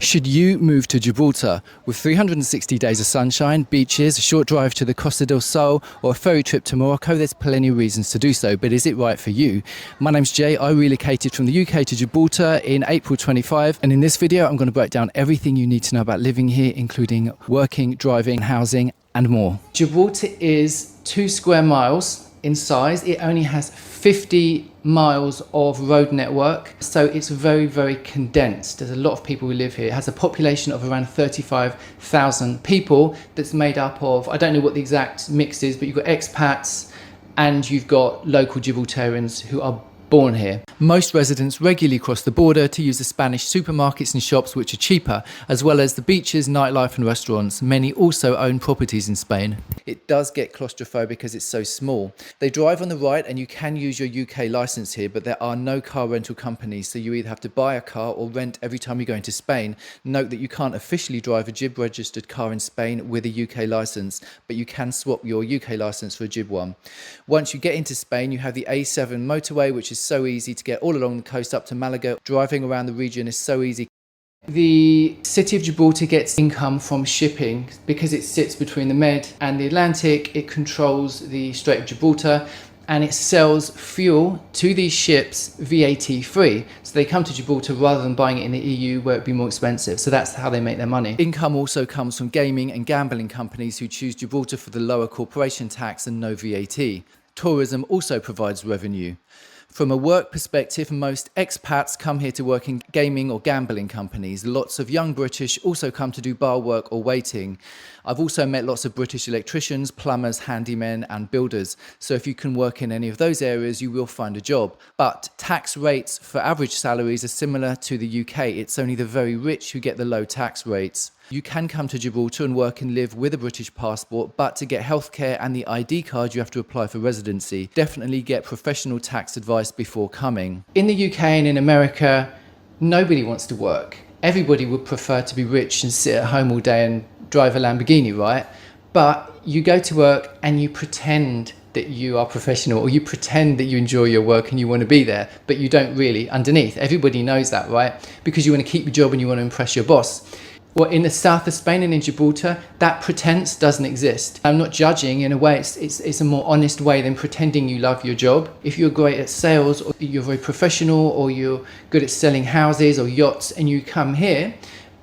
Should you move to Gibraltar? With 360 days of sunshine, beaches, a short drive to the Costa del Sol, or a ferry trip to Morocco, there's plenty of reasons to do so, but is it right for you? My name's Jay. I relocated from the UK to Gibraltar in April 25, and in this video I'm going to break down everything you need to know about living here, including working, driving, housing and more. Gibraltar is 2 square miles in size. It only has 50 miles of road network, so it's very, very condensed. There's a lot of people who live here. It has a population of around 35,000 people that's made up of, I don't know what the exact mix is, but you've got expats and you've got local Gibraltarians who are born here. Most residents regularly cross the border to use the Spanish supermarkets and shops, which are cheaper, as well as the beaches, nightlife and restaurants. Many also own properties in Spain. It does get claustrophobic because it's so small. They drive on the right and you can use your UK license here, but there are no car rental companies, so you either have to buy a car or rent every time you go into Spain. Note that you can't officially drive a GIB registered car in Spain with a UK license, but you can swap your UK license for a GIB one. Once you get into Spain, you have the A7 motorway, which is so easy to get all along the coast up to Malaga. Driving around the region is so easy. The city of Gibraltar gets income from shipping because it sits between the Med and the Atlantic. It controls the Strait of Gibraltar and it sells fuel to these ships VAT free. So they come to Gibraltar rather than buying it in the EU where it'd be more expensive. So that's how they make their money. Income also comes from gaming and gambling companies who choose Gibraltar for the lower corporation tax and no VAT. Tourism also provides revenue. From a work perspective, most expats come here to work in gaming or gambling companies. Lots of young British also come to do bar work or waiting. I've also met lots of British electricians, plumbers, handymen and builders. So if you can work in any of those areas, you will find a job. But tax rates for average salaries are similar to the UK. It's only the very rich who get the low tax rates. You can come to Gibraltar and work and live with a British passport, but to get healthcare and the ID card, you have to apply for residency. Definitely get professional tax advice before coming. In the UK and in America, nobody wants to work. Everybody would prefer to be rich and sit at home all day and drive a Lamborghini, right? But you go to work and you pretend that you are professional, or you pretend that you enjoy your work and you want to be there, but you don't really underneath. Everybody knows that, right? Because you want to keep your job and you want to impress your boss. Well, in the south of Spain and in Gibraltar, that pretense doesn't exist. I'm not judging. In a way, it's a more honest way than pretending you love your job. If you're great at sales, or you're very professional, or you're good at selling houses or yachts, and you come here,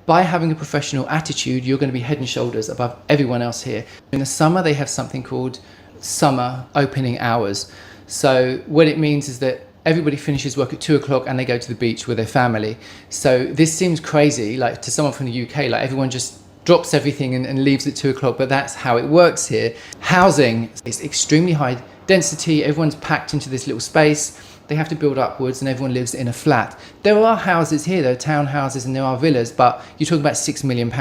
by having a professional attitude, you're going to be head and shoulders above everyone else here. In the summer, they have something called summer opening hours. So what it means is that everybody finishes work at 2 o'clock and they go to the beach with their family. So this seems crazy, like to someone from the UK, like everyone just drops everything and leaves at 2 o'clock, but that's how it works here. Housing is extremely high density. Everyone's packed into this little space. They have to build upwards and everyone lives in a flat. There are houses here, there are townhouses and there are villas, but you're talking about £6 million.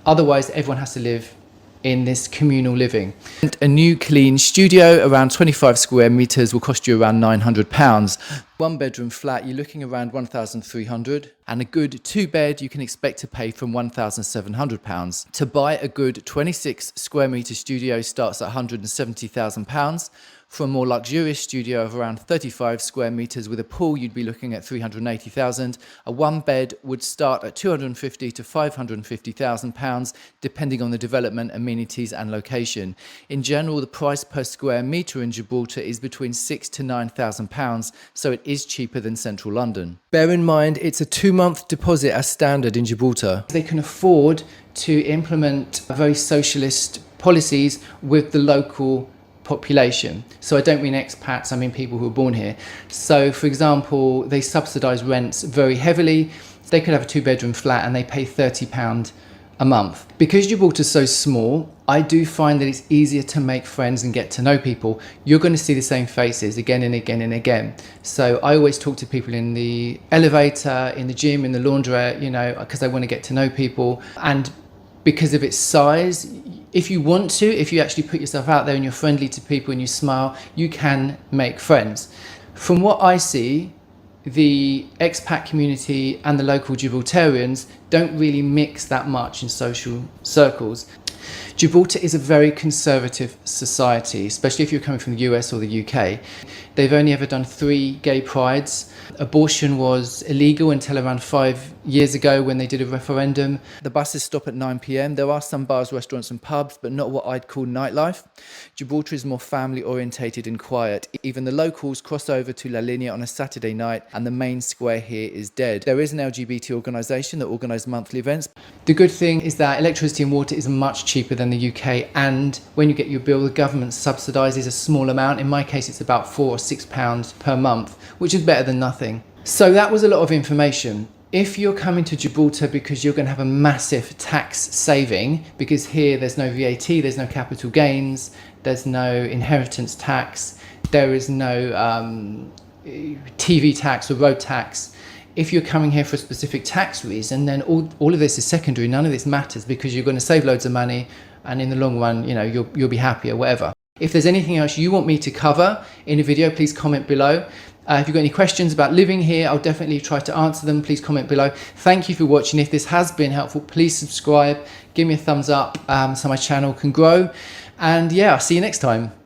Otherwise, everyone has to live in this communal living. And a new clean studio around 25 square meters will cost you around £900. 1 bedroom flat, you're looking around £1,300, and a good 2 bed you can expect to pay from £1,700. To buy a good 26 square meter studio starts at £170,000. For a more luxurious studio of around 35 square meters with a pool, you'd be looking at £380,000. A 1 bed would start at £250,000 to £550,000, depending on the development, amenities and location. In general, the price per square meter in Gibraltar is between £6,000 to £9,000, so it is cheaper than central London. Bear in mind, it's a 2-month deposit as standard in Gibraltar. They can afford to implement very socialist policies with the local population. So I don't mean expats, I mean people who are born here. So for example, they subsidise rents very heavily. They could have a 2-bedroom flat and they pay £30 a month. Because Gibraltar's so small, I do find that it's easier to make friends and get to know people. You're going to see the same faces again and again and again. So I always talk to people in the elevator, in the gym, in the laundrette, you know, because I want to get to know people. And because of its size, if you want to, if you actually put yourself out there and you're friendly to people and you smile, you can make friends. From what I see, the expat community and the local Gibraltarians don't really mix that much in social circles. Gibraltar is a very conservative society, especially if you're coming from the US or the UK. They've only ever done 3 gay prides. Abortion was illegal until around 5 years ago when they did a referendum. The buses stop at 9 p.m. There are some bars, restaurants and pubs, but not what I'd call nightlife. Gibraltar is more family orientated and quiet. Even the locals cross over to La Linea on a Saturday night and the main square here is dead. There is an LGBT organisation that organises monthly events. The good thing is that electricity and water is much cheaper than the UK, and when you get your bill, the government subsidises a small amount. In my case, it's about £4 or £6 per month, which is better than nothing. So that was a lot of information. If you're coming to Gibraltar because you're going to have a massive tax saving, because here there's no VAT, there's no capital gains, there's no inheritance tax, there is no TV tax or road tax. If you're coming here for a specific tax reason, then all of this is secondary. None of this matters because you're going to save loads of money, and in the long run, you know, you'll be happy or whatever. If there's anything else you want me to cover in a video, please comment below. If you've got any questions about living here, I'll definitely try to answer them. Please comment below. Thank you for watching. If this has been helpful, please subscribe, give me a thumbs up so my channel can grow. And yeah, I'll see you next time.